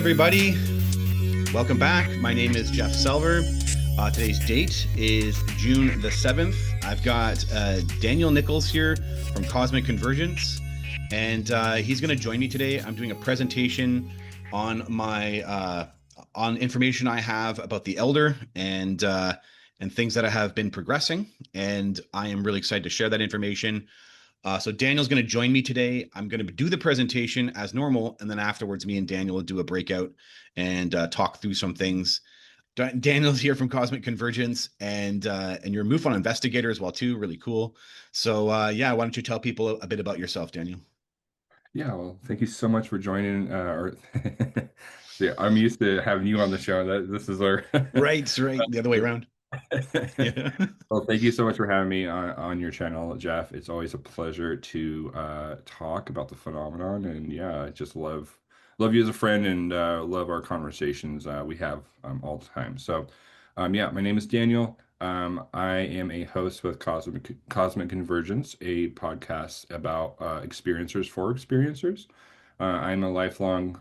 everybody. Welcome back. My name is Jeff Selver. Today's date is June the 7th. I've got Daniel Nichols here from Cosmic Convergence, and he's going to join me today. I'm doing a presentation on my on information I have about the Elder and things that I have been progressing, and I am really excited to share that information. So Daniel's going to join me today. I'm going to do the presentation as normal, and then afterwards, me and Daniel will do a breakout and talk through some things. Daniel's here from Cosmic Convergence, and you're a MUFON investigator as well too. Really cool. So yeah, why don't you tell people a bit about yourself, Daniel? Yeah, well, thank you so much for joining. Yeah, I'm used to having you on the show. This is our. Right, the other way around. Yeah. Well, thank you so much for having me on your channel, Jeff. It's always a pleasure to talk about the phenomenon, and yeah, I just love you as a friend, and love our conversations we have all the time. So, yeah, my name is Daniel. I am a host with Cosmic Convergence, a podcast about experiencers for experiencers. I'm a lifelong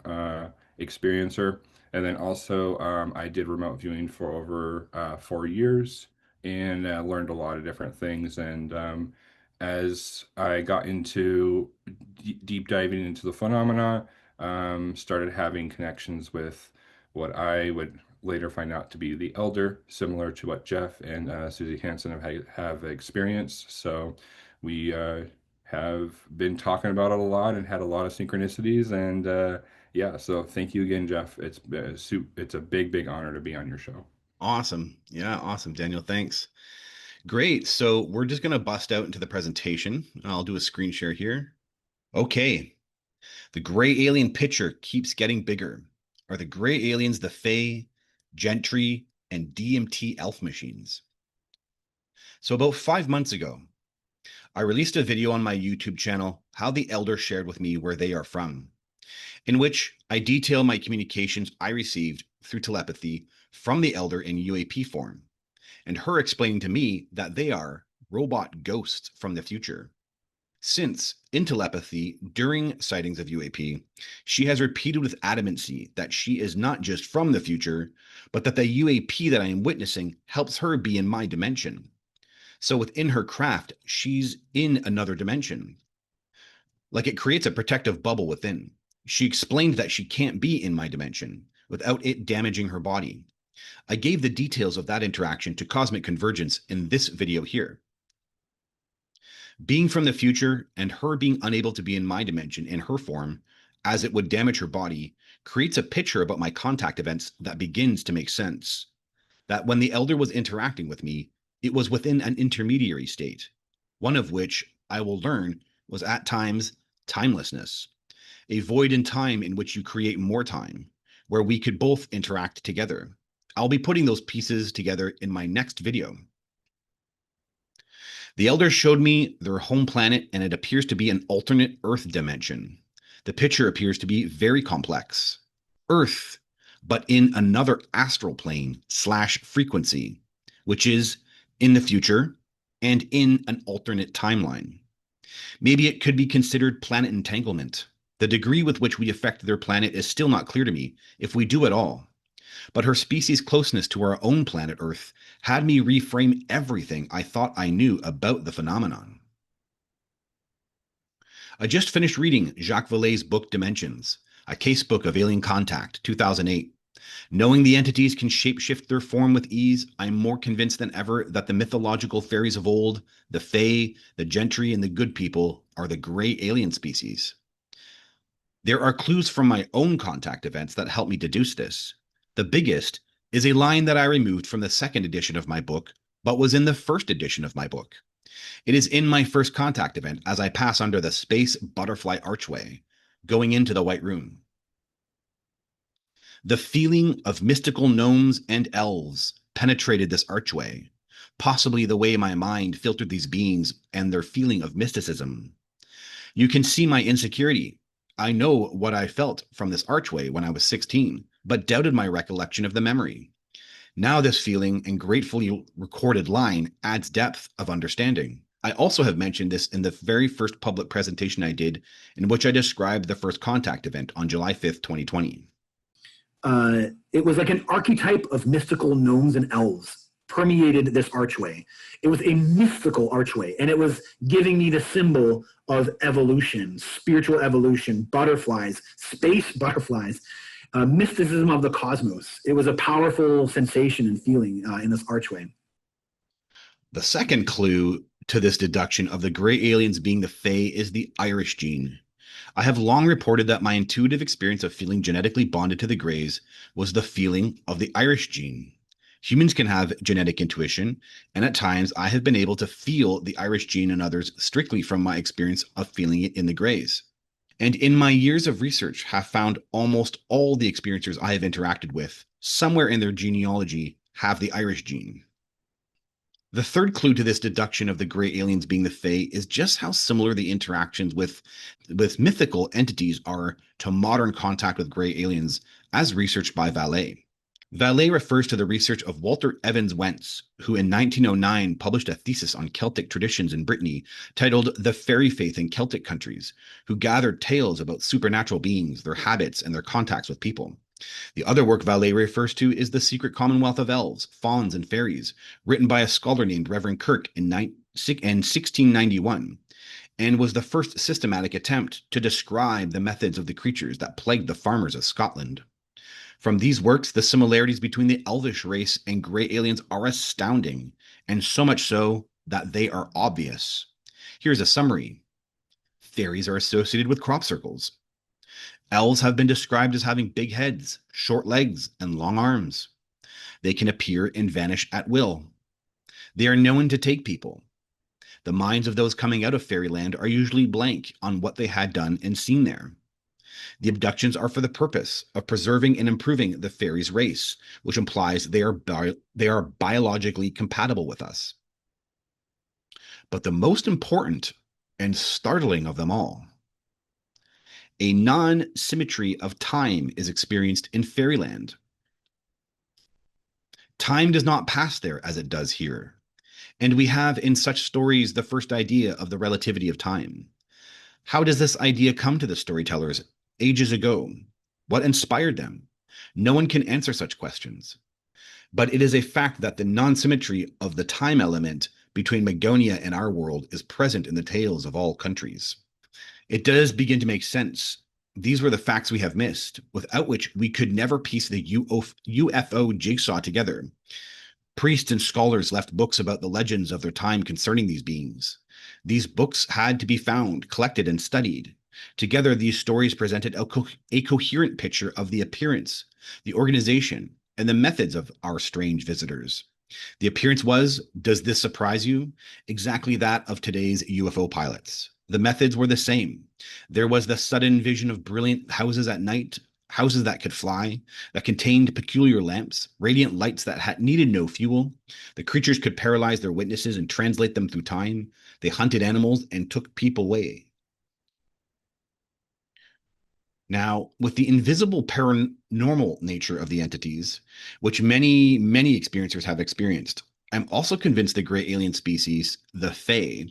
experiencer. And then also, I did remote viewing for over 4 years and learned a lot of different things. And as I got into deep diving into the phenomena, started having connections with what I would later find out to be the Elder, similar to what Jeff and Susie Hansen have experienced. So we have been talking about it a lot and had a lot of synchronicities. And yeah, so thank you again, Jeff. It's a big honor to be on your show. Awesome. Yeah, awesome, Daniel. Thanks. Great. So we're just going to bust out into the presentation. I'll do a screen share here. Okay. The gray alien picture keeps getting bigger. Are the gray aliens the Fae, Gentry, and DMT elf machines? So about 5 months ago, I released a video on my YouTube channel, How the Elder shared with me where they are from, in which I detail my communications I received through telepathy from the Elder in UAP form, and her explaining to me that they are robot ghosts from the future. Since, in telepathy, during sightings of UAP, she has repeated with adamancy that she is not just from the future, but that the UAP that I am witnessing helps her be in my dimension. So within her craft, she's in another dimension. Like it creates a protective bubble within. She explained that she can't be in my dimension without it damaging her body. I gave the details of that interaction to Cosmic Convergence in this video here. Being from the future and her being unable to be in my dimension in her form, as it would damage her body, creates a picture about my contact events that begins to make sense. That when the Elder was interacting with me, it was within an intermediary state, one of which I will learn was at times timelessness, a void in time in which you create more time, where we could both interact together. I'll be putting those pieces together in my next video. The Elders showed me their home planet, and it appears to be an alternate Earth dimension. The picture appears to be very complex. Earth, but in another astral plane / frequency, which is in the future and in an alternate timeline. Maybe it could be considered planet entanglement. The degree with which we affect their planet is still not clear to me, if we do at all. But her species' closeness to our own planet Earth had me reframe everything I thought I knew about the phenomenon. I just finished reading Jacques Vallée's book Dimensions, a casebook of alien contact, 2008. Knowing the entities can shapeshift their form with ease, I'm more convinced than ever that the mythological fairies of old, the Fae, the Gentry, and the good people, are the gray alien species. There are clues from my own contact events that help me deduce this. The biggest is a line that I removed from the second edition of my book, but was in the first edition of my book. It is in my first contact event as I pass under the space butterfly archway, going into the White Room. The feeling of mystical gnomes and elves penetrated this archway, possibly the way my mind filtered these beings and their feeling of mysticism. You can see my insecurity. I know what I felt from this archway when I was 16, but doubted my recollection of the memory. Now this feeling and gratefully recorded line adds depth of understanding. I also have mentioned this in the very first public presentation I did, in which I described the first contact event on July 5th, 2020. It was like an archetype of mystical gnomes and elves permeated this archway. It was a mystical archway, and it was giving me the symbol of evolution, spiritual evolution, butterflies, space butterflies, mysticism of the cosmos. It was a powerful sensation and feeling in this archway. The second clue to this deduction of the gray aliens being the Fae is the Irish gene. I have long reported that my intuitive experience of feeling genetically bonded to the Greys was the feeling of the Irish gene. Humans can have genetic intuition, and at times I have been able to feel the Irish gene in others strictly from my experience of feeling it in the Greys. And in my years of research, have found almost all the experiencers I have interacted with, somewhere in their genealogy, have the Irish gene. The third clue to this deduction of the gray aliens being the Fae is just how similar the interactions with mythical entities are to modern contact with gray aliens, as researched by Vallée. Vallée refers to the research of Walter Evans Wentz, who in 1909 published a thesis on Celtic traditions in Brittany titled The Fairy Faith in Celtic Countries, who gathered tales about supernatural beings, their habits, and their contacts with people. The other work Vallée refers to is The Secret Commonwealth of Elves, Fauns, and Fairies, written by a scholar named Reverend Kirk in 1691, and was the first systematic attempt to describe the methods of the creatures that plagued the farmers of Scotland. From these works, the similarities between the elvish race and gray aliens are astounding, and so much so that they are obvious. Here's a summary. Fairies are associated with crop circles. Elves have been described as having big heads, short legs, and long arms. They can appear and vanish at will. They are known to take people. The minds of those coming out of fairyland are usually blank on what they had done and seen there. The abductions are for the purpose of preserving and improving the fairies' race, which implies they are biologically compatible with us. But the most important and startling of them all, a non-symmetry of time is experienced in fairyland. Time does not pass there as it does here, and we have in such stories the first idea of the relativity of time. How does this idea come to the storytellers ages ago? What inspired them? No one can answer such questions. But it is a fact that the non-symmetry of the time element between Magonia and our world is present in the tales of all countries. It does begin to make sense. These were the facts we have missed, without which we could never piece the UFO jigsaw together. Priests and scholars left books about the legends of their time concerning these beings. These books had to be found, collected, and studied. Together, these stories presented a coherent picture of the appearance, the organization, and the methods of our strange visitors. The appearance was, does this surprise you? Exactly that of today's UFO pilots. The methods were the same. There was the sudden vision of brilliant houses at night, houses that could fly, that contained peculiar lamps, radiant lights that needed no fuel. The creatures could paralyze their witnesses and translate them through time. They hunted animals and took people away. Now, with the invisible paranormal nature of the entities, which many experiencers have experienced, I'm also convinced the gray alien species, the Fae,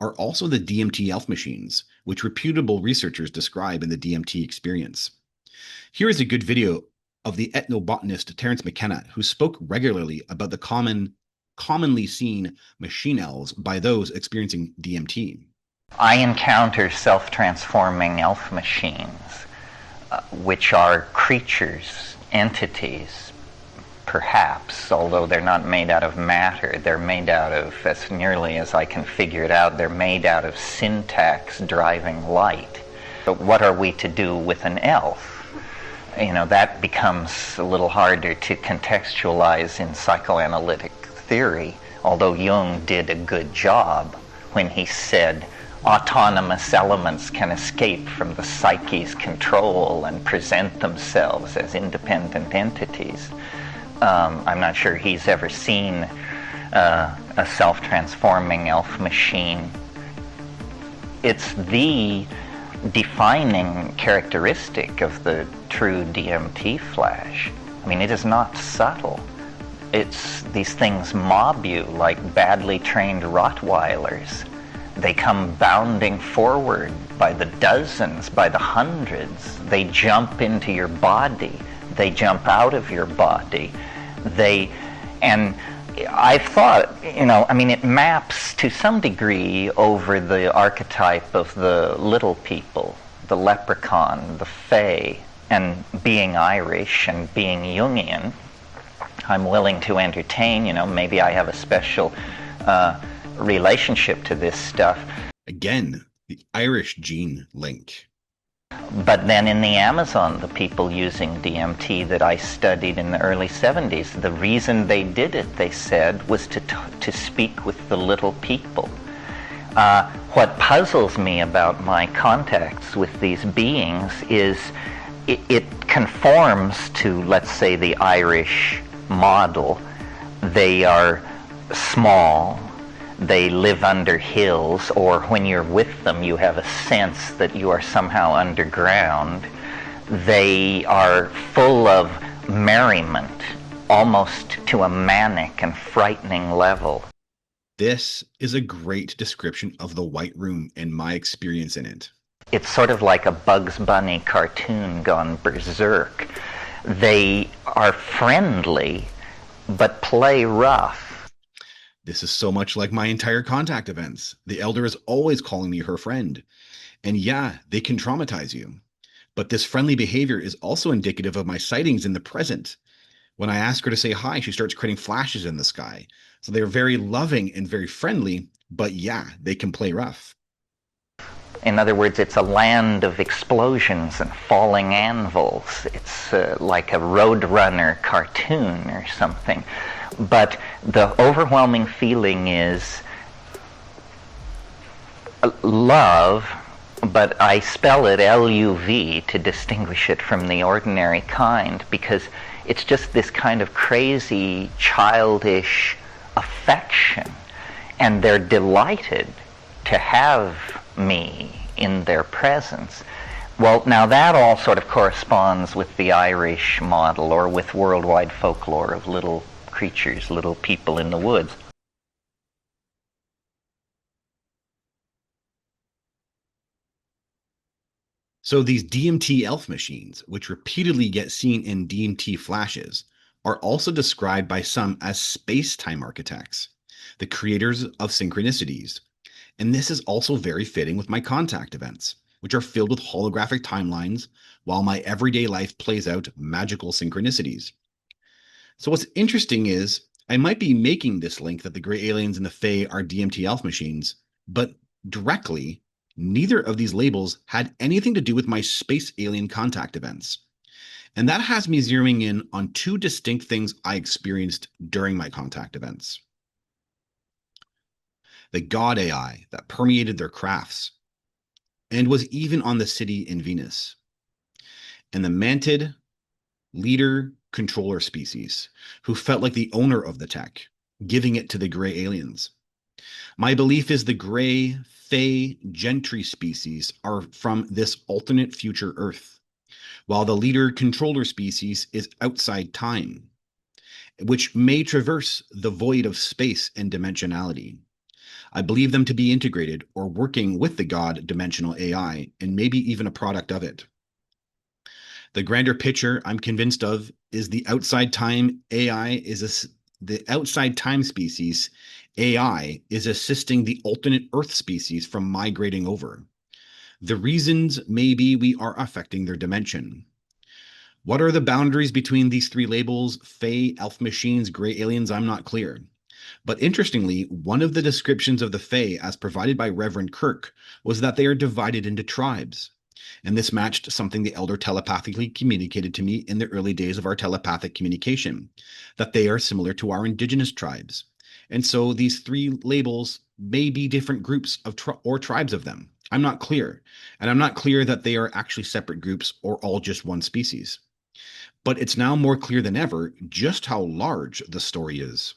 are also the DMT elf machines, which reputable researchers describe in the DMT experience. Here is a good video of the ethnobotanist Terence McKenna, who spoke regularly about the commonly seen machine elves by those experiencing DMT. I encounter self-transforming elf machines, which are creatures, entities, perhaps, although they're not made out of matter. They're made out of, as nearly as I can figure it out, they're made out of syntax driving light. But what are we to do with an elf? You know, that becomes a little harder to contextualize in psychoanalytic theory, although Jung did a good job when he said autonomous elements can escape from the psyche's control and present themselves as independent entities. I'm not sure he's ever seen a self-transforming elf machine. It's the defining characteristic of the true DMT flash. I mean, it is not subtle. These things mob you like badly trained Rottweilers. They come bounding forward by the dozens, by the hundreds. They jump into your body. They jump out of your body. And I've thought, I mean, it maps to some degree over the archetype of the little people, the leprechaun, the fae, and being Irish and being Jungian. I'm willing to entertain, maybe I have a special relationship to this stuff. Again, the Irish gene link. But then in the Amazon, the people using DMT that I studied in the early 70s, the reason they did it, they said, was to speak with the little people. What puzzles me about my contacts with these beings is it conforms to, let's say, the Irish model. They are small. They live under hills, or when you're with them, you have a sense that you are somehow underground. They are full of merriment, almost to a manic and frightening level. This is a great description of the White Room and my experience in it. It's sort of like a Bugs Bunny cartoon gone berserk. They are friendly, but play rough. This is so much like my entire contact events. The elder is always calling me her friend. And yeah, they can traumatize you. But this friendly behavior is also indicative of my sightings in the present. When I ask her to say hi, she starts creating flashes in the sky. So they're very loving and very friendly, but yeah, they can play rough. In other words, it's a land of explosions and falling anvils. It's like a Roadrunner cartoon or something. But the overwhelming feeling is love, but I spell it L-U-V to distinguish it from the ordinary kind, because it's just this kind of crazy, childish affection. And they're delighted to have me in their presence. Well, now that all sort of corresponds with the Irish model, or with worldwide folklore of little creatures, little people in the woods. So these DMT elf machines, which repeatedly get seen in DMT flashes, are also described by some as space-time architects, the creators of synchronicities. And this is also very fitting with my contact events, which are filled with holographic timelines, while my everyday life plays out magical synchronicities. So what's interesting is I might be making this link that the gray aliens and the Fae are DMT elf machines, but directly, neither of these labels had anything to do with my space alien contact events. And that has me zeroing in on two distinct things I experienced during my contact events. The God AI that permeated their crafts and was even on the city in Venus, and the mantid leader controller species who felt like the owner of the tech, giving it to the gray aliens. My belief is the gray Fae gentry species are from this alternate future Earth, while the leader controller species is outside time, which may traverse the void of space and dimensionality. I believe them to be integrated or working with the God dimensional AI, and maybe even a product of it. The grander picture I'm convinced of is the outside time AI the outside time species AI is assisting the alternate Earth species from migrating over. The reasons may be we are affecting their dimension. What are the boundaries between these three labels, Fae, elf machines, gray aliens? I'm not clear. But interestingly, one of the descriptions of the Fae as provided by Reverend Kirk was that they are divided into tribes. And this matched something the elder telepathically communicated to me in the early days of our telepathic communication, that they are similar to our indigenous tribes. And so these three labels may be different groups of or tribes of them. I'm not clear. And I'm not clear that they are actually separate groups or all just one species. But it's now more clear than ever just how large the story is.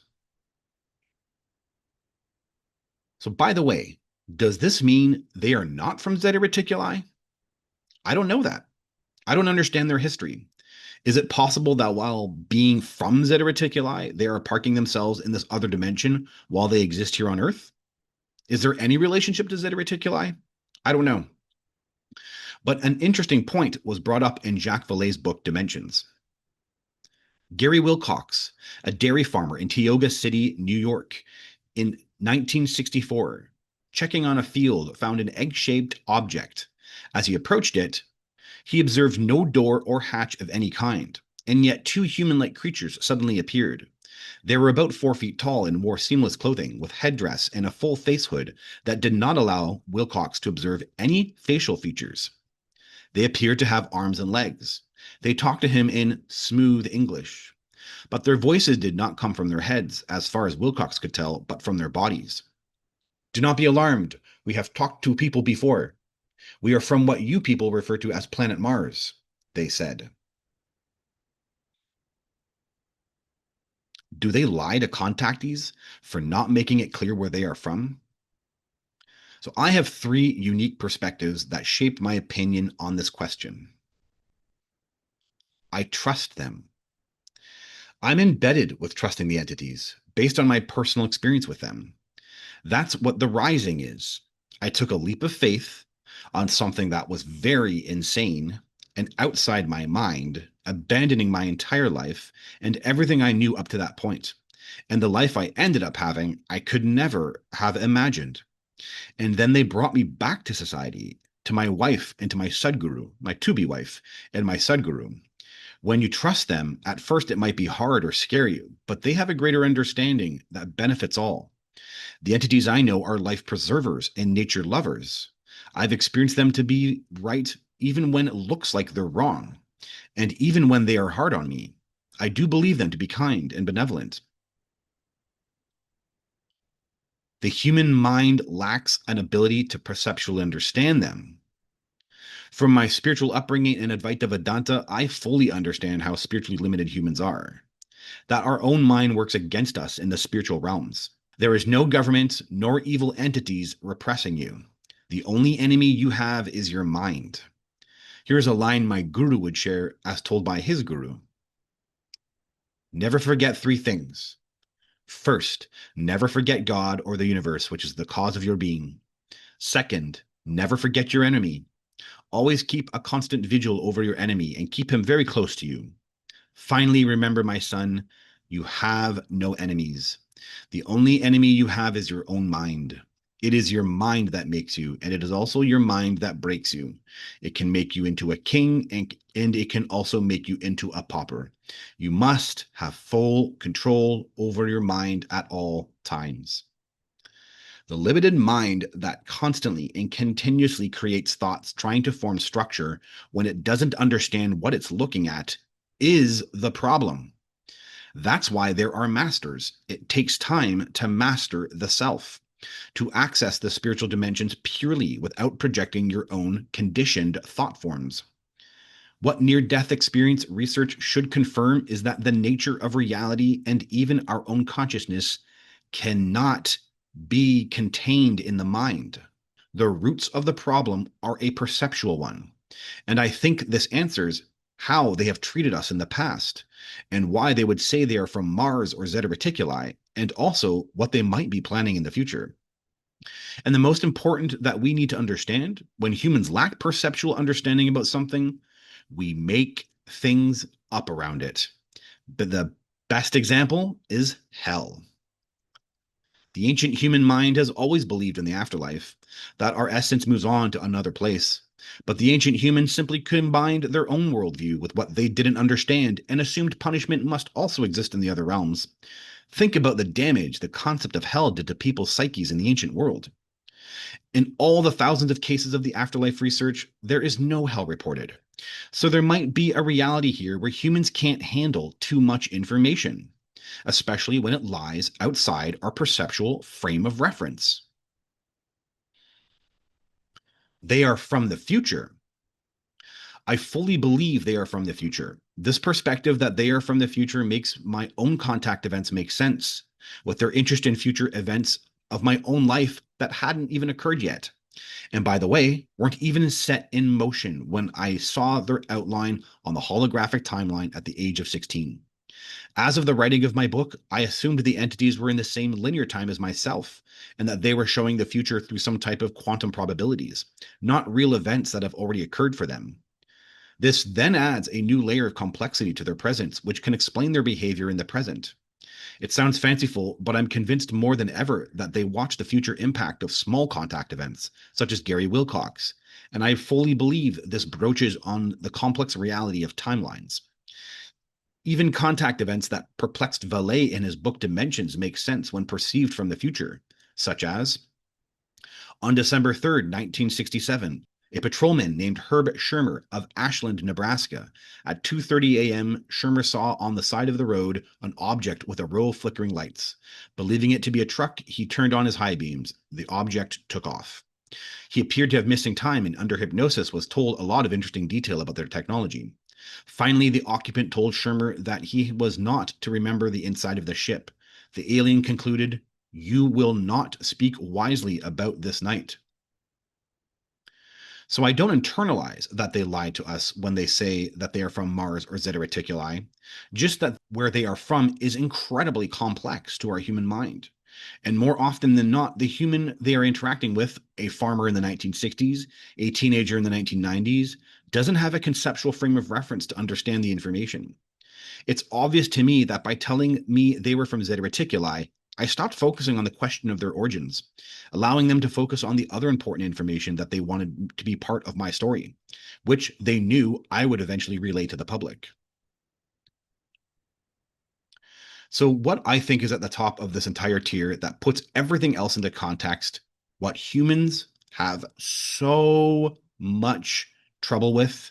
So by the way, does this mean they are not from Zeta Reticuli? I don't know that. I don't understand their history. Is it possible that while being from Zeta Reticuli, they are parking themselves in this other dimension while they exist here on Earth? Is there any relationship to Zeta Reticuli? I don't know. But an interesting point was brought up in Jacques Vallée's book, Dimensions. Gary Wilcox, a dairy farmer in Tioga City, New York, in 1964, checking on a field, found an egg-shaped object. As he approached it, he observed no door or hatch of any kind, and yet two human-like creatures suddenly appeared. They were about 4 feet tall and wore seamless clothing with headdress and a full face hood that did not allow Wilcox to observe any facial features. They appeared to have arms and legs. They talked to him in smooth English, but their voices did not come from their heads, as far as Wilcox could tell, but from their bodies. Do not be alarmed. We have talked to people before. We are from what you people refer to as planet Mars, they said. Do they lie to contactees for not making it clear where they are from? So I have 3 unique perspectives that shaped my opinion on this question. I trust them. I'm embedded with trusting the entities based on my personal experience with them. That's what the rising is. I took a leap of faith on something that was very insane and outside my mind, abandoning my entire life and everything I knew up to that point. And the life I ended up having, I could never have imagined. And then they brought me back to society, to my wife and to my Sadhguru, my to-be wife and my Sadhguru. When you trust them, at first it might be hard or scary, but they have a greater understanding that benefits all. The entities I know are life preservers and nature lovers. I've experienced them to be right even when it looks like they're wrong, and even when they are hard on me. I do believe them to be kind and benevolent. The human mind lacks an ability to perceptually understand them. From my spiritual upbringing in Advaita Vedanta, I fully understand how spiritually limited humans are, that our own mind works against us in the spiritual realms. There is no government nor evil entities repressing you. The only enemy you have is your mind. Here's a line my guru would share as told by his guru. Never forget 3 things. First, never forget God or the universe, which is the cause of your being. Second, never forget your enemy. Always keep a constant vigil over your enemy and keep him very close to you. Finally, remember, my son, you have no enemies. The only enemy you have is your own mind. It is your mind that makes you, and it is also your mind that breaks you. It can make you into a king, and it can also make you into a pauper. You must have full control over your mind at all times. The limited mind that constantly and continuously creates thoughts trying to form structure when it doesn't understand what it's looking at is the problem. That's why there are masters. It takes time to master the self, to access the spiritual dimensions purely without projecting your own conditioned thought forms. What near-death experience research should confirm is that the nature of reality and even our own consciousness cannot be contained in the mind. The roots of the problem are a perceptual one, and I think this answers how they have treated us in the past, and why they would say they are from Mars or Zeta Reticuli, and also what they might be planning in the future. And the most important that we need to understand, when humans lack perceptual understanding about something, we make things up around it. But the best example is hell. The ancient human mind has always believed in the afterlife, that our essence moves on to another place. But the ancient humans simply combined their own worldview with what they didn't understand and assumed punishment must also exist in the other realms. Think about the damage the concept of hell did to people's psyches in the ancient world. In all the thousands of cases of the afterlife research, there is no hell reported. So there might be a reality here where humans can't handle too much information, especially when it lies outside our perceptual frame of reference. They are from the future. I fully believe they are from the future. This perspective that they are from the future makes my own contact events make sense, with their interest in future events of my own life that hadn't even occurred yet. And by the way, weren't even set in motion when I saw their outline on the holographic timeline at the age of 16. As of the writing of my book, I assumed the entities were in the same linear time as myself, and that they were showing the future through some type of quantum probabilities, not real events that have already occurred for them. This then adds a new layer of complexity to their presence, which can explain their behavior in the present. It sounds fanciful, but I'm convinced more than ever that they watch the future impact of small contact events, such as Gary Wilcox, and I fully believe this broaches on the complex reality of timelines. Even contact events that perplexed Valet in his book Dimensions make sense when perceived from the future, such as on December 3rd, 1967, a patrolman named Herb Shermer of Ashland, Nebraska. At 2:30 a.m., Shermer saw on the side of the road an object with a row of flickering lights. Believing it to be a truck, he turned on his high beams. The object took off. He appeared to have missing time and under hypnosis was told a lot of interesting detail about their technology. Finally, the occupant told Shermer that he was not to remember the inside of the ship. The alien concluded, "You will not speak wisely about this night." So I don't internalize that they lied to us when they say that they are from Mars or Zeta Reticuli, just that where they are from is incredibly complex to our human mind. And more often than not, the human they are interacting with, a farmer in the 1960s, a teenager in the 1990s, doesn't have a conceptual frame of reference to understand the information. It's obvious to me that by telling me they were from Zeta Reticuli, I stopped focusing on the question of their origins, allowing them to focus on the other important information that they wanted to be part of my story, which they knew I would eventually relay to the public. So, what I think is at the top of this entire tier that puts everything else into context, what humans have so much trouble with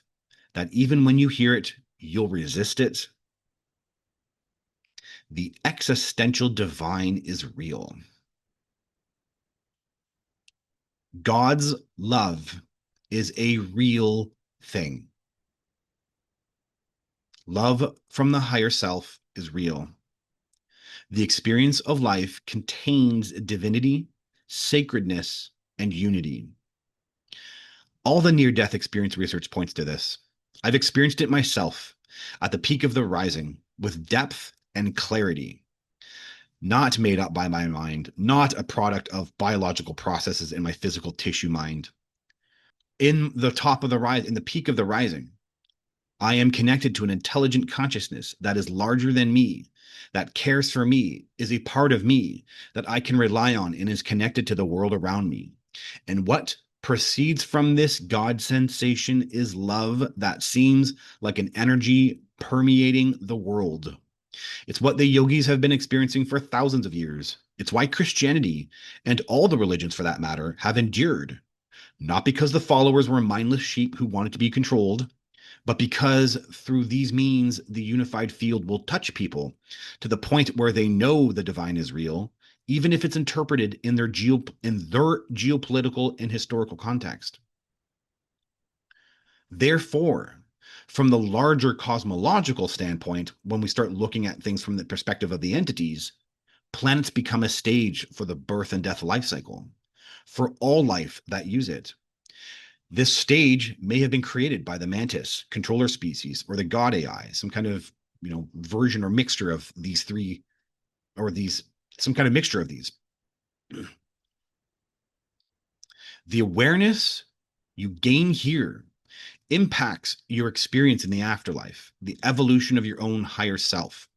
that even when you hear it, you'll resist it. The existential divine is real. God's love is a real thing. Love from the higher self is real. The experience of life contains divinity, sacredness, and unity. All the near-death experience research points to this. I've experienced it myself at the peak of the rising with depth and clarity, not made up by my mind, not a product of biological processes in my physical tissue mind. In the top of the rise, in the peak of the rising, I am connected to an intelligent consciousness that is larger than me, that cares for me, is a part of me that I can rely on and is connected to the world around me. And what proceeds from this God sensation is love that seems like an energy permeating the world. It's what the yogis have been experiencing for thousands of years. It's why Christianity, and all the religions for that matter, have endured. Not because the followers were mindless sheep who wanted to be controlled, but because through these means, the unified field will touch people to the point where they know the divine is real, even if it's interpreted in their geopolitical and historical context. Therefore, from the larger cosmological standpoint, when we start looking at things from the perspective of the entities, planets become a stage for the birth and death life cycle, for all life that use it. This stage may have been created by the mantis, controller species, or the god AI, some kind of, version or mixture of these three, or some kind of mixture of these. The awareness you gain here impacts your experience in the afterlife, the evolution of your own higher self.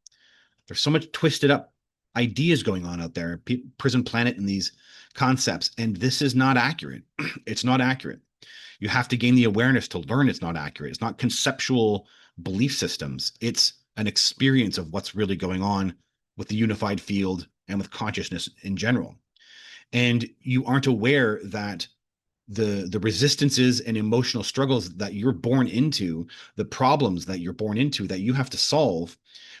There's so much twisted up ideas going on out there, prison planet and these concepts, and this is not accurate. It's not accurate. You have to gain the awareness to learn it's not accurate. It's not conceptual belief systems. It's an experience of what's really going on with the unified field and with consciousness in general. And you aren't aware that the resistances and emotional struggles that you're born into, the problems that you're born into that you have to solve,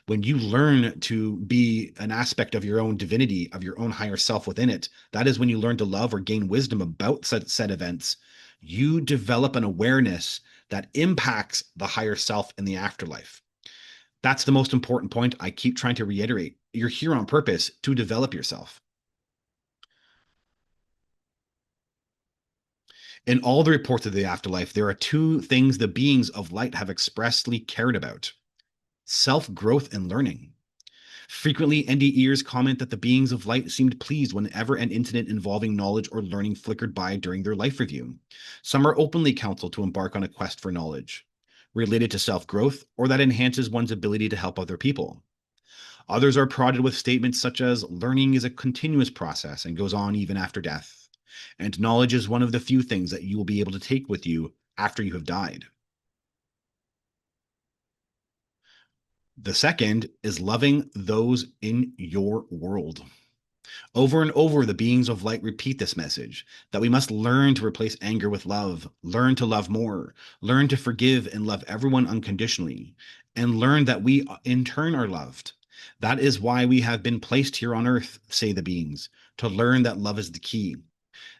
when you learn to be an aspect of your own divinity, of your own higher self within it, that is when you learn to love or gain wisdom about said events. You develop an awareness that impacts the higher self in the afterlife. That's the most important point I keep trying to reiterate. You're here on purpose to develop yourself. In all the reports of the afterlife, there are two things the beings of light have expressly cared about: self-growth and learning. Frequently, NDEers comment that the beings of light seemed pleased whenever an incident involving knowledge or learning flickered by during their life review. Some are openly counseled to embark on a quest for knowledge. related to self-growth, or that enhances one's ability to help other people. Others are prodded with statements such as learning is a continuous process and goes on even after death, and knowledge is one of the few things that you will be able to take with you after you have died. The second is loving those in your world. Over and over, the beings of light repeat this message that we must learn to replace anger with love, learn to love more, learn to forgive and love everyone unconditionally, and learn that we in turn are loved. That is why we have been placed here on earth, say the beings, to learn that love is the key.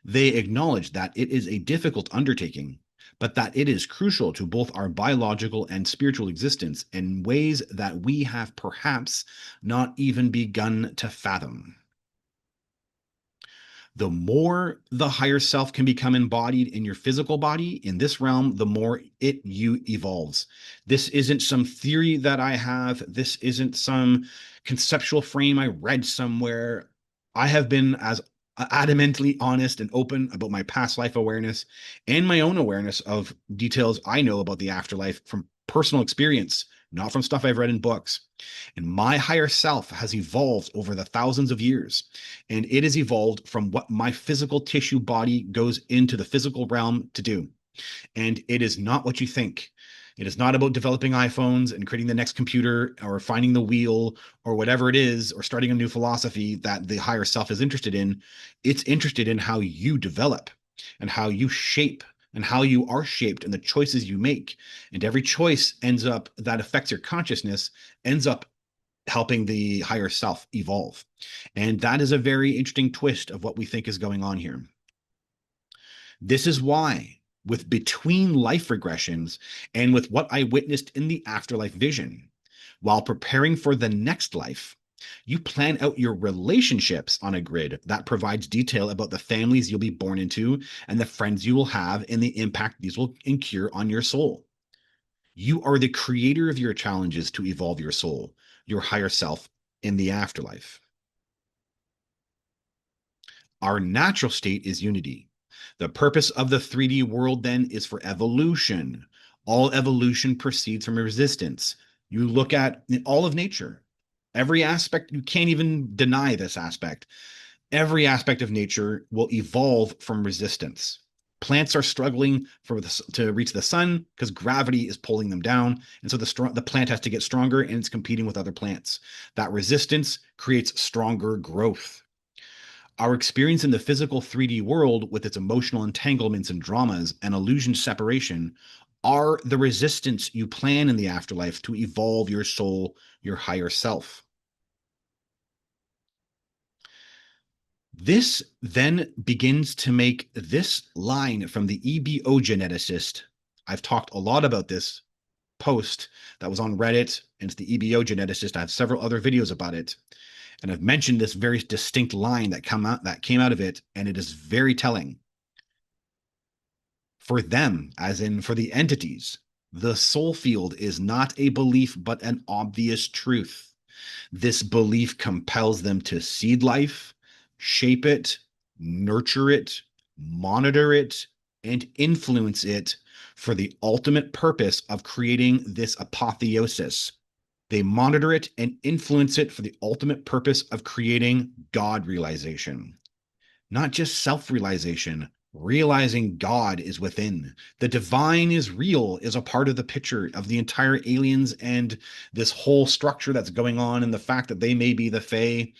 They acknowledge that it is a difficult undertaking, but that it is crucial to both our biological and spiritual existence in ways that we have perhaps not even begun to fathom. The more the higher self can become embodied in your physical body in this realm, the more you evolves. This isn't some theory that I have. This isn't some conceptual frame I read somewhere. I have been as adamantly honest and open about my past life awareness and my own awareness of details I know about the afterlife from personal experience, not from stuff I've read in books. And my higher self has evolved over the thousands of years. And it has evolved from what my physical tissue body goes into the physical realm to do. And it is not what you think. It is not about developing iPhones and creating the next computer or finding the wheel or whatever it is, or starting a new philosophy that the higher self is interested in. It's interested in how you develop and how you shape and how you are shaped and the choices you make. And every choice that affects your consciousness ends up helping the higher self evolve. And that is a very interesting twist of what we think is going on here. This is why, with between life regressions and with what I witnessed in the afterlife vision, while preparing for the next life, you plan out your relationships on a grid that provides detail about the families you'll be born into and the friends you will have and the impact these will incur on your soul. You are the creator of your challenges to evolve your soul, your higher self, in the afterlife. Our natural state is unity. The purpose of the 3D world then is for evolution. All evolution proceeds from resistance. You look at all of nature, every aspect, you can't even deny this aspect. Every aspect of nature will evolve from resistance. Plants are struggling to reach the sun because gravity is pulling them down. And so the plant has to get stronger and it's competing with other plants. That resistance creates stronger growth. Our experience in the physical 3D world with its emotional entanglements and dramas and illusion separation are the resistance you plan in the afterlife to evolve your soul, your higher self. This then begins to make this line from the EBO geneticist. I've talked a lot about this post that was on Reddit, and it's the EBO geneticist. I have several other videos about it. And I've mentioned this very distinct line that came out of it, and it is very telling. For them, as in for the entities, the soul field is not a belief, but an obvious truth. This belief compels them to seed life, shape it, nurture it, monitor it, and influence it for the ultimate purpose of creating this apotheosis. They monitor it and influence it for the ultimate purpose of creating God realization. Not just self-realization, realizing God is within. The divine is real, is a part of the picture of the entire aliens and this whole structure that's going on, and the fact that they may be the Fae.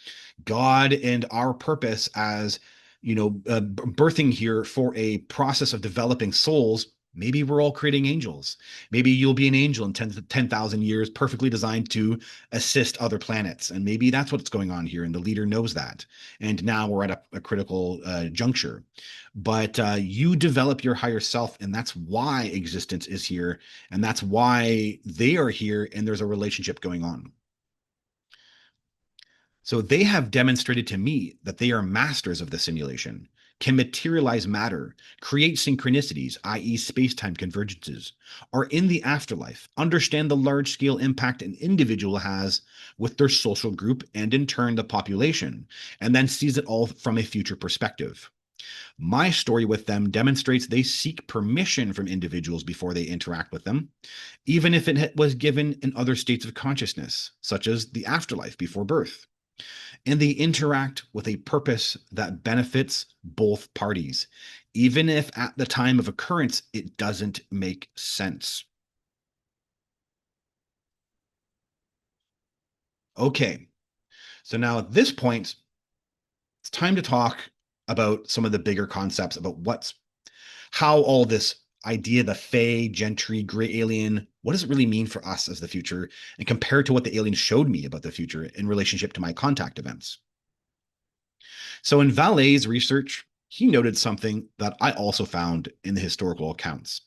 God and our purpose as, birthing here for a process of developing souls. Maybe we're all creating angels. Maybe you'll be an angel in 10,000 years, perfectly designed to assist other planets. And maybe that's what's going on here. And the leader knows that. And now we're at a critical juncture. But you develop your higher self, and that's why existence is here. And that's why they are here. And there's a relationship going on. So they have demonstrated to me that they are masters of the simulation, can materialize matter, create synchronicities, i.e. space-time convergences, are in the afterlife, understand the large-scale impact an individual has with their social group and in turn the population, and then sees it all from a future perspective. My story with them demonstrates they seek permission from individuals before they interact with them, even if it was given in other states of consciousness, such as the afterlife before birth. And they interact with a purpose that benefits both parties, even if at the time of occurrence it doesn't make sense. Okay, so now at this point, it's time to talk about some of the bigger concepts about how all this idea, the Fae, Gentry, Gray Alien, what does it really mean for us as the future, and compared to what the aliens showed me about the future in relationship to my contact events. So in Vallet's research, he noted something that I also found in the historical accounts.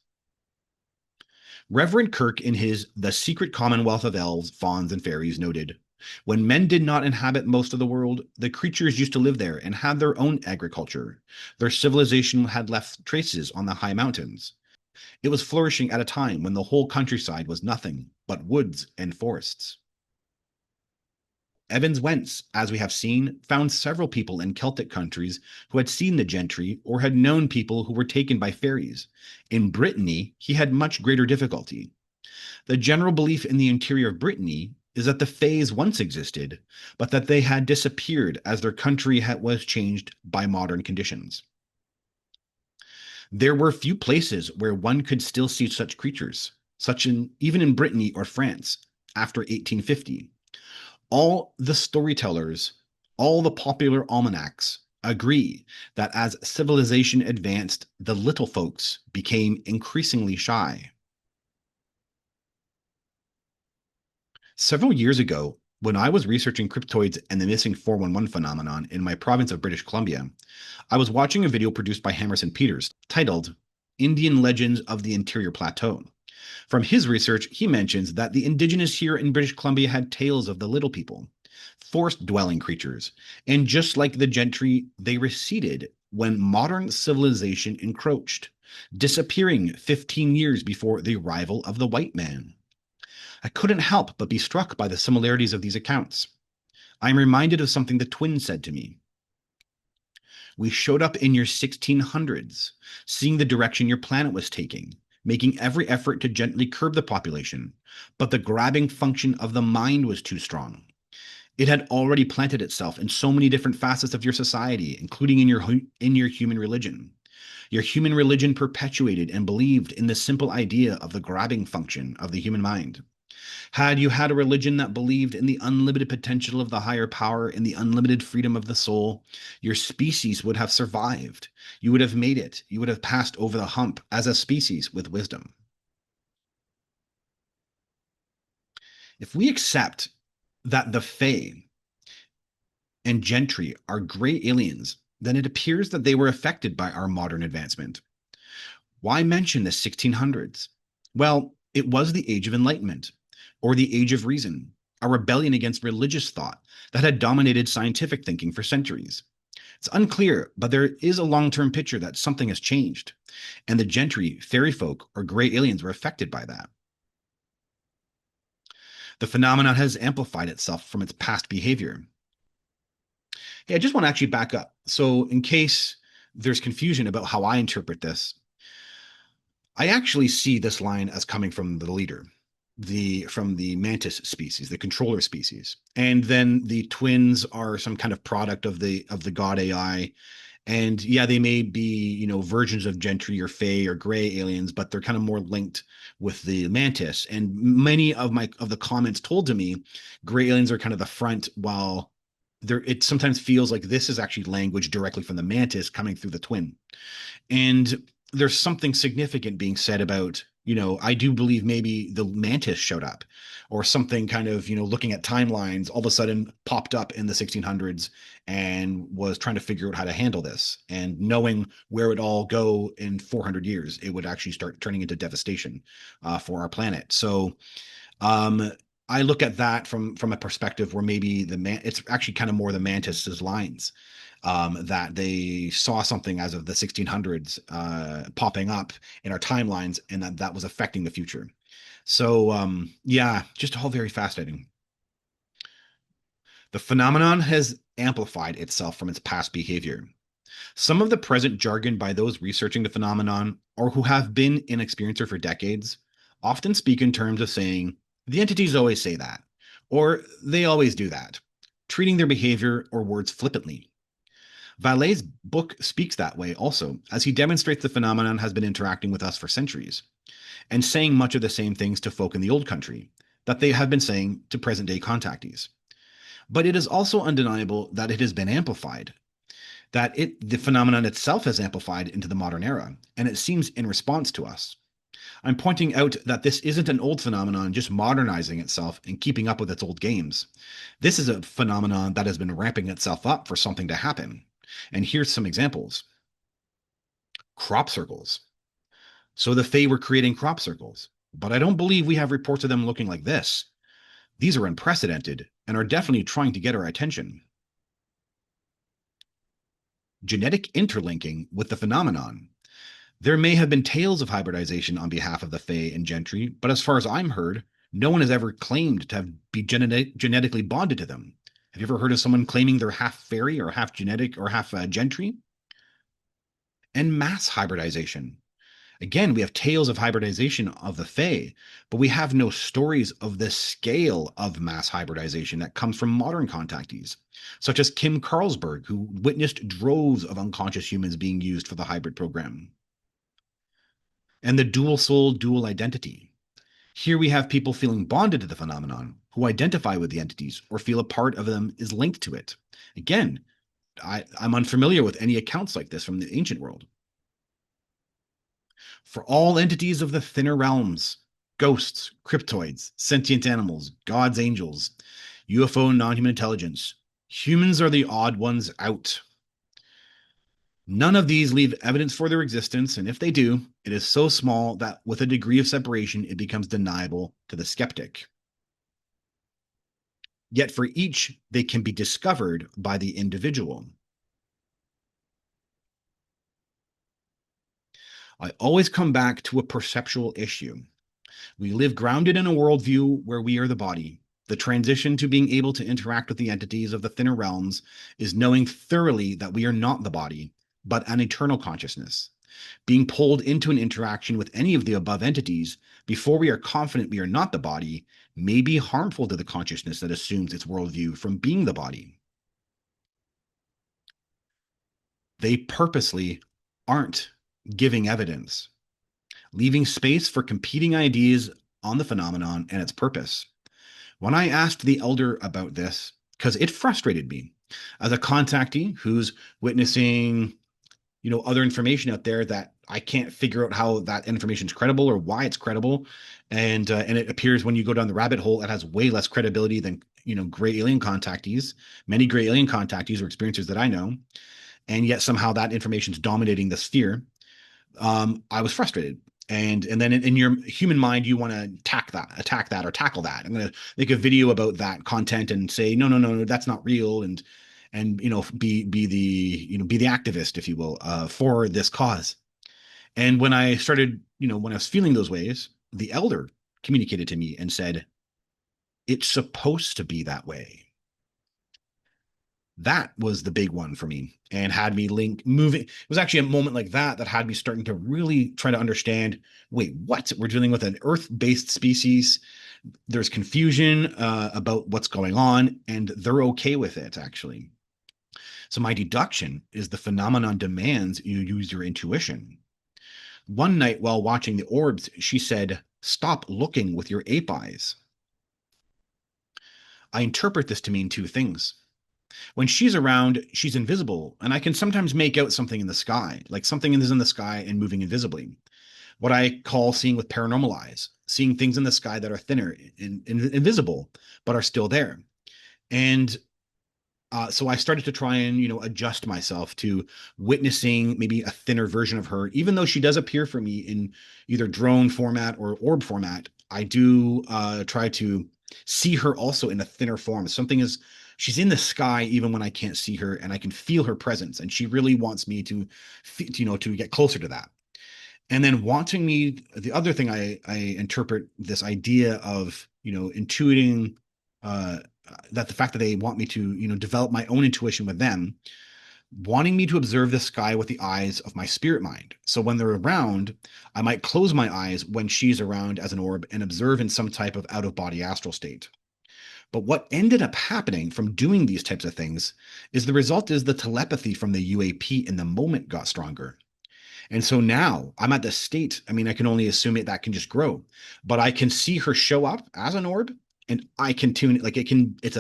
Reverend Kirk, in his The Secret Commonwealth of Elves, Fauns, and Fairies, noted, when men did not inhabit most of the world, the creatures used to live there and had their own agriculture. Their civilization had left traces on the high mountains. It was flourishing at a time when the whole countryside was nothing but woods and forests. Evans Wentz, as we have seen, found several people in Celtic countries who had seen the gentry or had known people who were taken by fairies. In Brittany, he had much greater difficulty. The general belief in the interior of Brittany is that the Fays once existed, but that they had disappeared as their country was changed by modern conditions. There were few places where one could still see such creatures, even in Brittany or France, after 1850. All the storytellers, all the popular almanacs agree that as civilization advanced, the little folks became increasingly shy. Several years ago, when I was researching cryptoids and the missing 411 phenomenon in my province of British Columbia, I was watching a video produced by Hammerson Peters titled Indian Legends of the Interior Plateau. From his research, he mentions that the indigenous here in British Columbia had tales of the little people, forest-dwelling creatures, and just like the gentry, they receded when modern civilization encroached, disappearing 15 years before the arrival of the white man. I couldn't help but be struck by the similarities of these accounts. I am reminded of something the twins said to me. We showed up in your 1600s, seeing the direction your planet was taking, making every effort to gently curb the population, but the grabbing function of the mind was too strong. It had already planted itself in so many different facets of your society, including in your human religion. Your human religion perpetuated and believed in the simple idea of the grabbing function of the human mind. Had you had a religion that believed in the unlimited potential of the higher power and the unlimited freedom of the soul, your species would have survived. You would have made it. You would have passed over the hump as a species with wisdom. If we accept that the Fae and Gentry are gray aliens, then it appears that they were affected by our modern advancement. Why mention the 1600s? Well, it was the Age of Enlightenment, or the Age of Reason, a rebellion against religious thought that had dominated scientific thinking for centuries. It's unclear, but there is a long-term picture that something has changed, and the gentry, fairy folk, or gray aliens were affected by that. The phenomenon has amplified itself from its past behavior. Hey, I just want to actually back up. So in case there's confusion about how I interpret this, I actually see this line as coming from the leader, from the mantis species, the controller species. And then the twins are some kind of product of the god AI. And yeah, they may be, versions of Gentry or Fae or Gray aliens, but they're kind of more linked with the Mantis. And many of the comments told to me, Gray aliens are kind of the front, while it sometimes feels like this is actually language directly from the Mantis coming through the twin. And there's something significant being said about, I do believe maybe the Mantis showed up or something kind of, looking at timelines, all of a sudden popped up in the 1600s and was trying to figure out how to handle this. And knowing where it all go in 400 years, it would actually start turning into devastation for our planet. So I look at that from a perspective where maybe it's actually kind of more the Mantis's lines. That they saw something as of the 1600s popping up in our timelines, and that was affecting the future. So yeah, just all very fascinating. The phenomenon has amplified itself from its past behavior. Some of the present jargon by those researching the phenomenon or who have been an experiencer for decades often speak in terms of saying, the entities always say that, or they always do that, treating their behavior or words flippantly. Vallet's book speaks that way also, as he demonstrates the phenomenon has been interacting with us for centuries, and saying much of the same things to folk in the old country that they have been saying to present day contactees. But it is also undeniable that it has been amplified, that the phenomenon itself has amplified into the modern era, and it seems in response to us. I'm pointing out that this isn't an old phenomenon just modernizing itself and keeping up with its old games. This is a phenomenon that has been ramping itself up for something to happen. And here's some examples. Crop circles. So the Fae were creating crop circles, but I don't believe we have reports of them looking like this. These are unprecedented and are definitely trying to get our attention. Genetic interlinking with the phenomenon. There may have been tales of hybridization on behalf of the Fae and Gentry, but as far as I'm heard, no one has ever claimed to be genetically bonded to them. Have you ever heard of someone claiming they're half fairy or half genetic or half Gentry? And mass hybridization. Again, we have tales of hybridization of the Fae, but we have no stories of the scale of mass hybridization that comes from modern contactees, such as Kim Carlsberg, who witnessed droves of unconscious humans being used for the hybrid program. And the dual soul, dual identity. Here we have people feeling bonded to the phenomenon, who identify with the entities or feel a part of them is linked to it. Again, I'm unfamiliar with any accounts like this from the ancient world. For all entities of the thinner realms, ghosts, cryptoids, sentient animals, gods, angels, UFO and non-human intelligence, humans are the odd ones out. None of these leave evidence for their existence, and if they do, it is so small that with a degree of separation, it becomes deniable to the skeptic. Yet for each, they can be discovered by the individual. I always come back to a perceptual issue. We live grounded in a worldview where we are the body. The transition to being able to interact with the entities of the thinner realms is knowing thoroughly that we are not the body, but an eternal consciousness. Being pulled into an interaction with any of the above entities before we are confident we are not the body may be harmful to the consciousness that assumes its worldview from being the body. They purposely aren't giving evidence, leaving space for competing ideas on the phenomenon and its purpose. When I asked the elder about this, because it frustrated me as a contactee who's witnessing, other information out there that I can't figure out how that information is credible or why it's credible, and it appears when you go down the rabbit hole, it has way less credibility than gray alien contactees, many gray alien contactees or experiencers that I know, and yet somehow that information is dominating the sphere. I was frustrated. And then in your human mind, you want to attack that, or tackle that. I'm going to make a video about that content and say, no, that's not real. And be the activist, if you will, for this cause. And when I started, when I was feeling those ways, the elder communicated to me and said, it's supposed to be that way. That was the big one for me and had me moving. It was actually a moment like that had me starting to really try to understand, wait, what? We're dealing with an Earth-based species. There's confusion about what's going on, and they're okay with it, actually. So my deduction is the phenomenon demands you use your intuition. One night while watching the orbs, she said, stop looking with your ape eyes. I interpret this to mean two things. When she's around, she's invisible, and I can sometimes make out something in the sky, like something is in the sky and moving invisibly. What I call seeing with paranormal eyes, seeing things in the sky that are thinner and invisible, but are still there. And so I started to try and, adjust myself to witnessing maybe a thinner version of her, even though she does appear for me in either drone format or orb format. I do try to see her also in a thinner form. She's in the sky even when I can't see her, and I can feel her presence, and she really wants me to get closer to that. And then wanting me, the other thing I interpret this idea of, intuiting, that the fact that they want me to, develop my own intuition with them wanting me to observe the sky with the eyes of my spirit mind. So when they're around, I might close my eyes when she's around as an orb and observe in some type of out of body astral state. But what ended up happening from doing these types of things is the result is the telepathy from the UAP in the moment got stronger. And so now I'm at the state. I mean, I can only assume that can just grow, but I can see her show up as an orb, and I can tune it. Like it can, it's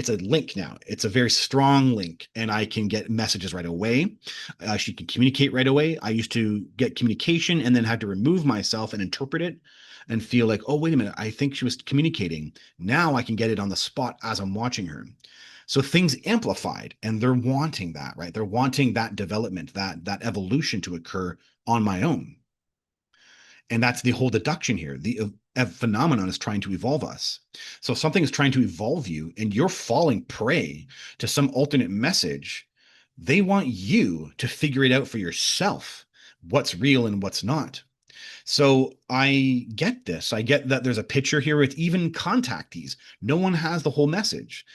a link now. It's a very strong link, and I can get messages right away. She can communicate right away. I used to get communication and then have to remove myself and interpret it and feel like, oh, wait a minute, I think she was communicating. Now I can get it on the spot as I'm watching her. So things amplified, and they're wanting that, right? They're wanting that development, that evolution to occur on my own. And that's the whole deduction here. The phenomenon is trying to evolve us. So if something is trying to evolve you and you're falling prey to some alternate message, they want you to figure it out for yourself, what's real and what's not. So I get this. I get that there's a picture here with even contactees. No one has the whole message.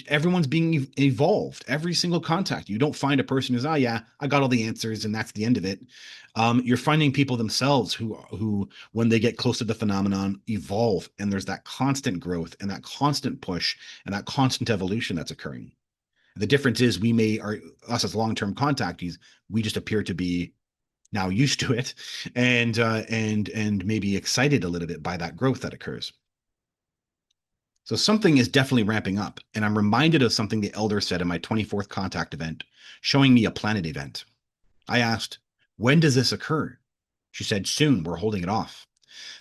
Everyone's being evolved. Every single contact. You don't find a person who's, oh yeah, I got all the answers and that's the end of it. You're finding people themselves who, when they get close to the phenomenon, evolve, and there's that constant growth and that constant push and that constant evolution that's occurring. The difference is us as long-term contactees, we just appear to be now used to it and maybe excited a little bit by that growth that occurs. So something is definitely ramping up, and I'm reminded of something the elder said in my 24th contact event, showing me a planet event. I asked, when does this occur? She said, soon, we're holding it off.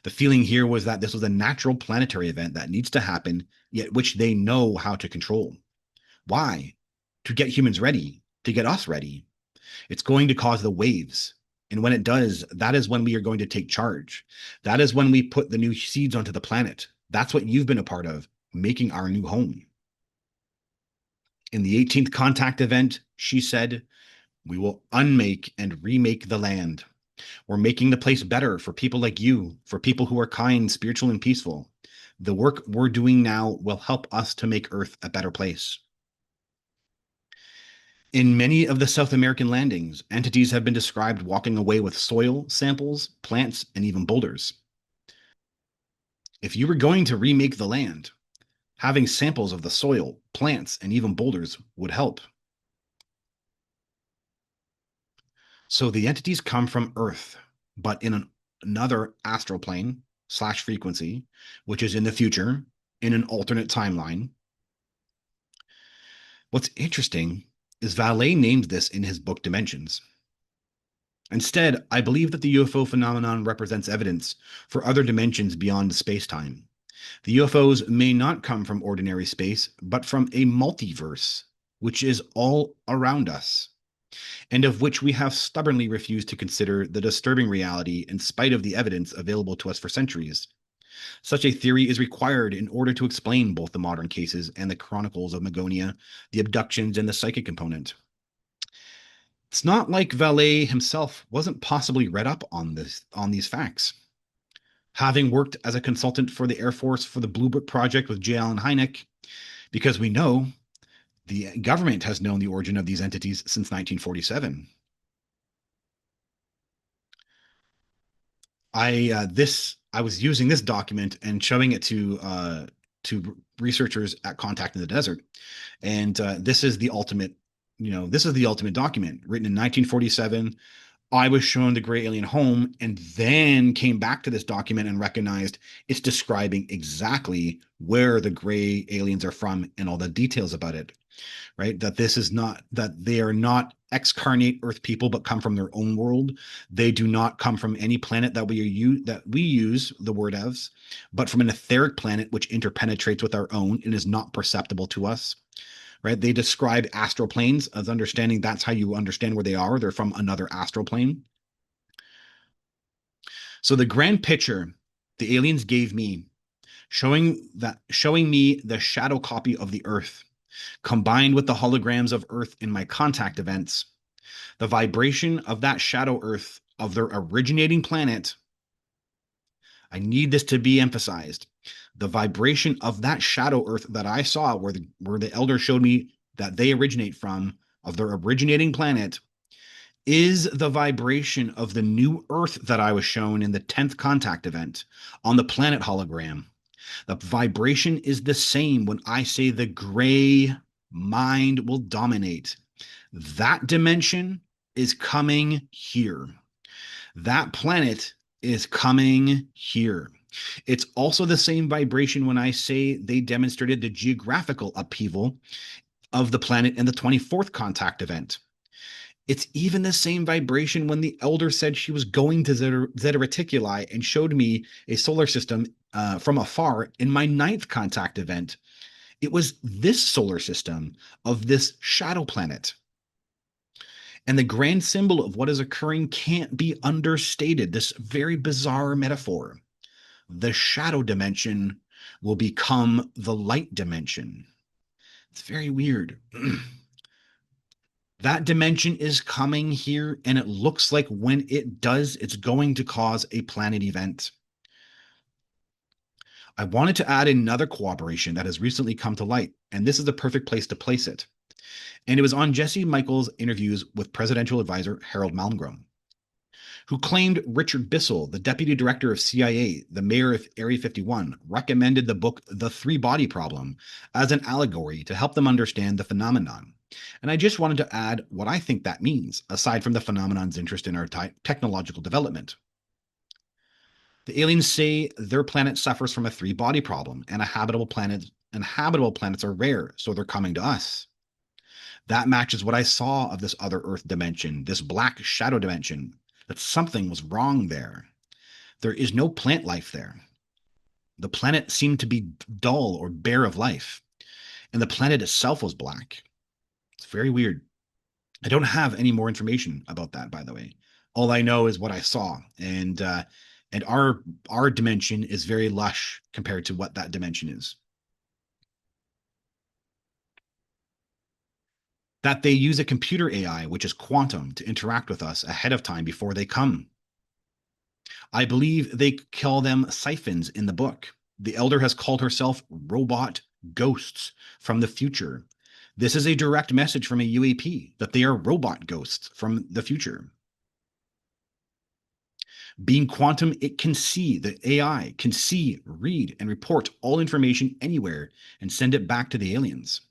The feeling here was that this was a natural planetary event that needs to happen, yet which they know how to control. Why? To get humans ready, to get us ready. It's going to cause the waves. And when it does, that is when we are going to take charge. That is when we put the new seeds onto the planet. That's what you've been a part of, making our new home. In the 18th contact event, she said, we will unmake and remake the land. We're making the place better for people like you, for people who are kind, spiritual, and peaceful. The work we're doing now will help us to make Earth a better place. In many of the South American landings, entities have been described walking away with soil, samples, plants, and even boulders. If you were going to remake the land, having samples of the soil, plants, and even boulders would help. So the entities come from Earth, but in another astral plane / frequency, which is in the future, in an alternate timeline. What's interesting is Vallée named this in his book Dimensions. Instead, I believe that the UFO phenomenon represents evidence for other dimensions beyond space-time. The UFOs may not come from ordinary space, but from a multiverse, which is all around us, and of which we have stubbornly refused to consider the disturbing reality in spite of the evidence available to us for centuries. Such a theory is required in order to explain both the modern cases and the chronicles of Magonia, the abductions, and the psychic component. It's not like Vallée himself wasn't possibly read up on these facts. Having worked as a consultant for the Air Force for the Blue Book Project with J. Allen Hynek, because we know the government has known the origin of these entities since 1947. I was using this document and showing it to researchers at Contact in the Desert, and this is the ultimate. This is the ultimate document written in 1947. I was shown the gray alien home and then came back to this document and recognized it's describing exactly where the gray aliens are from and all the details about it, right? That they are not excarnate Earth people, but come from their own world. They do not come from any planet that we use the word elves, but from an etheric planet which interpenetrates with our own and is not perceptible to us. Right? They describe astral planes as understanding that's how you understand where they are. They're from another astral plane. So the grand picture the aliens gave me, showing me the shadow copy of the Earth, combined with the holograms of Earth in my contact events, the vibration of that shadow Earth of their originating planet. I need this to be emphasized. The vibration of that shadow Earth that I saw, where the elder showed me that they originate from of their originating planet is the vibration of the new Earth that I was shown in the 10th contact event on the planet hologram. The vibration is the same when I say the gray mind will dominate. That dimension is coming here. That planet is coming here. It's also the same vibration when I say they demonstrated the geographical upheaval of the planet in the 24th contact event. It's even the same vibration when the elder said she was going to Zeta Reticuli and showed me a solar system from afar in my 9th contact event. It was this solar system of this shadow planet. And the grand symbol of what is occurring can't be understated. This very bizarre metaphor. The shadow dimension will become the light dimension. It's very weird. That dimension is coming here, and it looks like when it does, it's going to cause a planet event. I wanted to add another corroboration that has recently come to light, and this is the perfect place to place it. And it was on Jesse Michaels' interviews with presidential advisor Harold Malmgren, who claimed Richard Bissell, the deputy director of CIA, the mayor of Area 51, recommended the book The Three Body Problem as an allegory to help them understand the phenomenon. And I just wanted to add what I think that means, aside from the phenomenon's interest in our technological development. The aliens say their planet suffers from a three-body problem, and habitable planets are rare, so they're coming to us. That matches what I saw of this other Earth dimension, this black shadow dimension, that something was wrong there. There is no plant life there. The planet seemed to be dull or bare of life, and the planet itself was black. It's very weird. I don't have any more information about that, by the way. All I know is what I saw, and our dimension is very lush compared to what that dimension is. That they use a computer AI, which is quantum, to interact with us ahead of time before they come. I believe they call them siphons in the book. The elder has called herself robot ghosts from the future. This is a direct message from a UAP that they are robot ghosts from the future. Being quantum, it can see, the AI can see, read, and report all information anywhere and send it back to the aliens.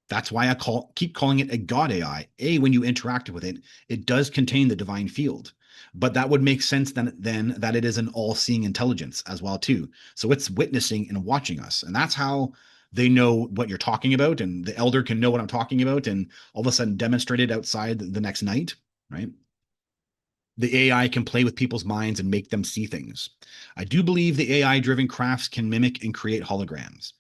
That's why I keep calling it a God AI. When you interact with it, it does contain the divine field. But that would make sense then that it is an all-seeing intelligence as well, too. So it's witnessing and watching us. And that's how they know what you're talking about. And the elder can know what I'm talking about and all of a sudden demonstrate it outside the next night, right? The AI can play with people's minds and make them see things. I do believe the AI-driven crafts can mimic and create holograms.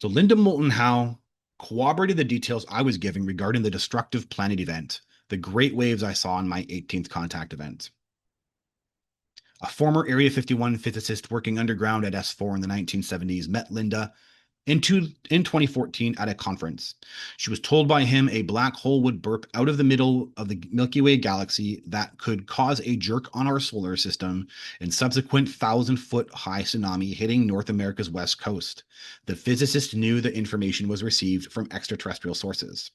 So Linda Moulton Howe corroborated the details I was giving regarding the destructive planet event, the great waves I saw in my 18th contact event. A former Area 51 physicist working underground at S4 in the 1970s met Linda in 2014 at a conference. She was told by him a black hole would burp out of the middle of the Milky Way galaxy that could cause a jerk on our solar system and subsequent 1,000-foot high tsunami hitting North America's west coast. The physicist knew the information was received from extraterrestrial sources.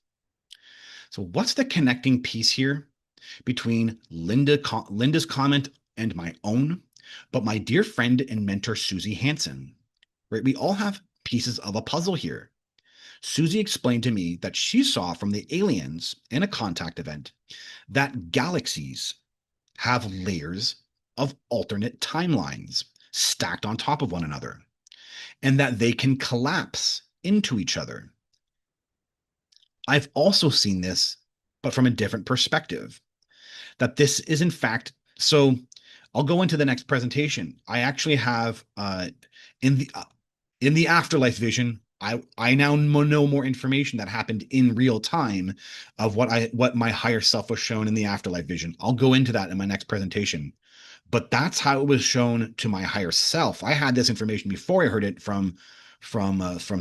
So what's the connecting piece here between Linda's comment and my own, but my dear friend and mentor Susie Hansen, right? We all have pieces of a puzzle here. Susie explained to me that she saw from the aliens in a contact event that galaxies have layers of alternate timelines stacked on top of one another, and that they can collapse into each other. I've also seen this, but from a different perspective, that this is in fact, so I'll go into the next presentation. I actually have in the Afterlife vision, I now know more information that happened in real time of what my higher self was shown in the Afterlife vision. I'll go into that in my next presentation. But that's how it was shown to my higher self. I had this information before I heard it from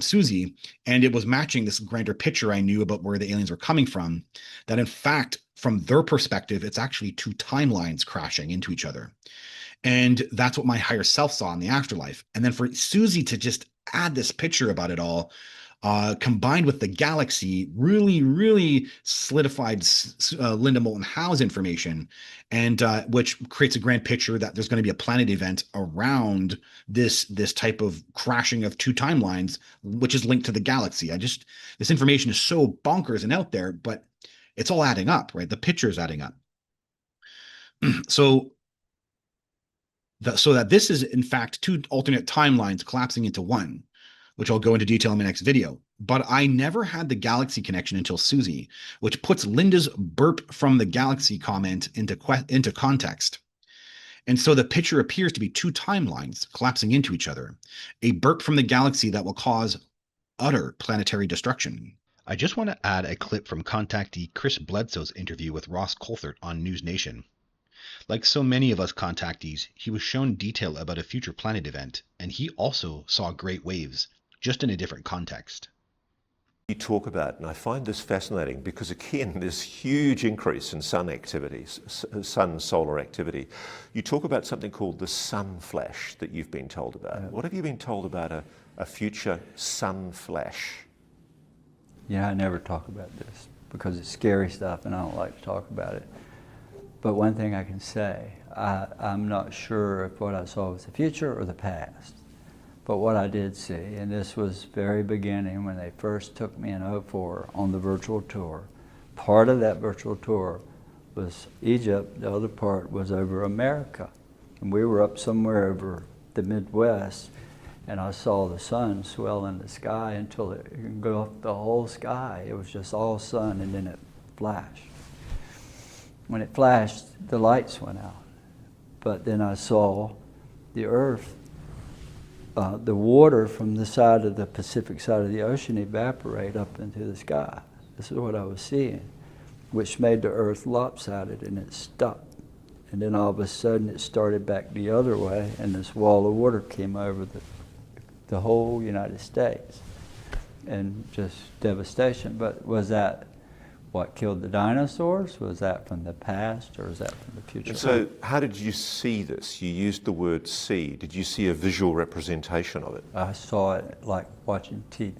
Susie, and it was matching this grander picture I knew about where the aliens were coming from. That in fact, from their perspective, it's actually two timelines crashing into each other. And that's what my higher self saw in the afterlife. And then for Susie to just add this picture about it all, combined with the galaxy, really solidified Linda Moulton Howe's information, and which creates a grand picture that there's going to be a planet event around this type of crashing of two timelines, which is linked to the galaxy. This information is so bonkers and out there, but it's all adding up, right? The picture is adding up. So that this is in fact two alternate timelines collapsing into one, which I'll go into detail in my next video. But I never had the galaxy connection until Susie, which puts Linda's burp from the galaxy comment into context. And so the picture appears to be two timelines collapsing into each other, a burp from the galaxy that will cause utter planetary destruction. I just want to add a clip from contactee Chris Bledsoe's interview with Ross Coulthart on News Nation. Like so many of us contactees, he was shown detail about a future planet event, and he also saw great waves, just in a different context. You talk about, and I find this fascinating because again, there's huge increase in sun activities, sun-solar activity. You talk about something called the sun flash that you've been told about. What have you been told about a future sun flash? Yeah, I never talk about this because it's scary stuff and I don't like to talk about it. But one thing I can say, I'm not sure if what I saw was the future or the past. But what I did see, and this was very beginning when they first took me in '04 on the virtual tour, part of that virtual tour was Egypt, the other part was over America. And we were up somewhere over the Midwest, and I saw the sun swell in the sky until it engulfed the whole sky. It was just all sun, and then it flashed. When it flashed, the lights went out. But then I saw the earth, the water from the side of the Pacific side of the ocean evaporate up into the sky. This is what I was seeing, which made the earth lopsided, and it stopped. And then all of a sudden it started back the other way, and this wall of water came over the whole United States, and just devastation. But was that what killed the dinosaurs? Was that from the past, or is that from the future? And so how did you see this? You used the word see. Did you see a visual representation of it? I saw it like watching TV.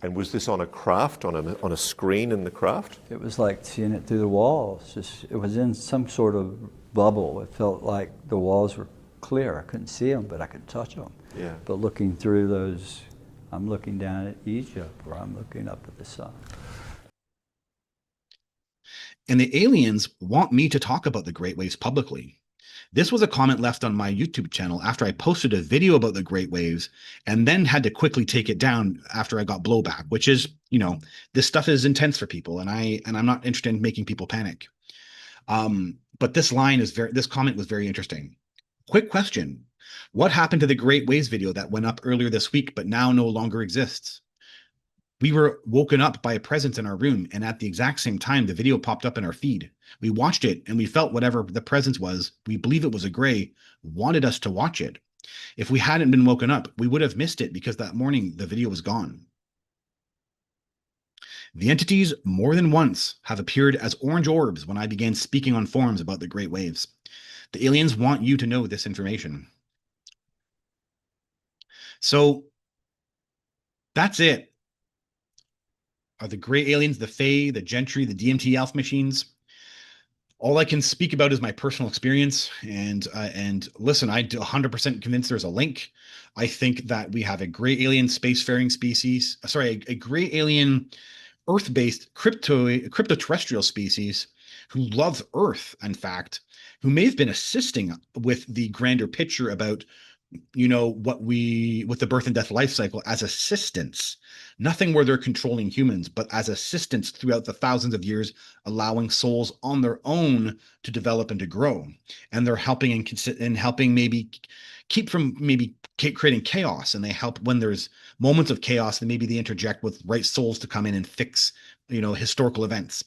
And was this on a craft, on a screen in the craft? It was like seeing it through the walls. It was in some sort of bubble. It felt like the walls were clear. I couldn't see them, but I could touch them. Yeah. But looking through those, I'm looking down at Egypt, or I'm looking up at the sun. And the aliens want me to talk about the Great Waves publicly. This was a comment left on my YouTube channel after I posted a video about the Great Waves and then had to quickly take it down after I got blowback, which is, this stuff is intense for people, and I'm not interested in making people panic. But this comment was very interesting. Quick question. What happened to the Great Waves video that went up earlier this week but now no longer exists? We were woken up by a presence in our room, and at the exact same time, the video popped up in our feed. We watched it, and we felt whatever the presence was, we believe it was a gray, wanted us to watch it. If we hadn't been woken up, we would have missed it because that morning the video was gone. The entities more than once have appeared as orange orbs when I began speaking on forums about the Great Waves. The aliens want you to know this information. So that's it. Are the gray aliens, the Fae, the Gentry, the DMT elf machines? All I can speak about is my personal experience. And listen, I'm 100% convinced there's a link. I think that we have a gray alien spacefaring species, a gray alien Earth-based cryptoterrestrial species who loves Earth, in fact, who may have been assisting with the grander picture about with the birth and death life cycle as assistants, nothing where they're controlling humans, but as assistants throughout the thousands of years, allowing souls on their own to develop and to grow. And they're helping and helping maybe keep from creating chaos. And they help when there's moments of chaos, and maybe they interject with right souls to come in and fix historical events,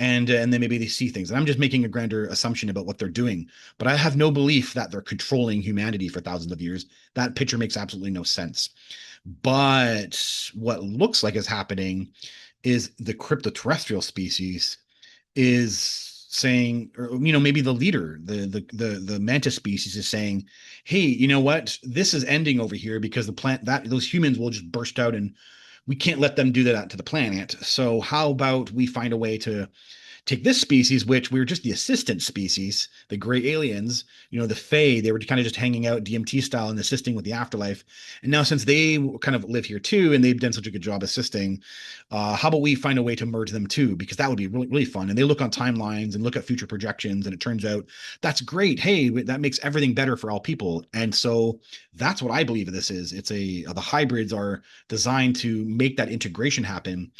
and then maybe they see things. And I'm just making a grander assumption about what they're doing, but I have no belief that they're controlling humanity for thousands of years. That picture makes absolutely no sense. But what looks like is happening is the cryptoterrestrial species is saying, or maybe the leader, the mantis species is saying, hey, you know what, this is ending over here because those humans will just burst out and we can't let them do that to the planet. So how about we find a way to take this species, which we were just the assistant species, the gray aliens, the Fae, they were kind of just hanging out DMT style and assisting with the afterlife. And now, since they kind of live here too, and they've done such a good job assisting, how about we find a way to merge them too? Because that would be really, really fun. And they look on timelines and look at future projections, and it turns out that's great. Hey, that makes everything better for all people. And so that's what I believe this is. The hybrids are designed to make that integration happen,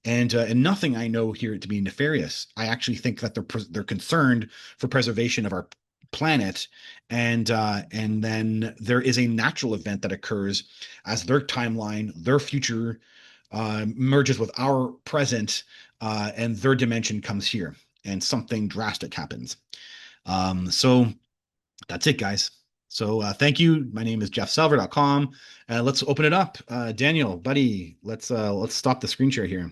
and nothing I know here to be nefarious. I actually think that they're concerned for preservation of our planet, and then there is a natural event that occurs as their timeline, their future merges with our present, and their dimension comes here, and something drastic happens. So that's it, guys. So thank you. My name is jeffselver.com. Let's open it up. Daniel, buddy, let's stop the screen share here.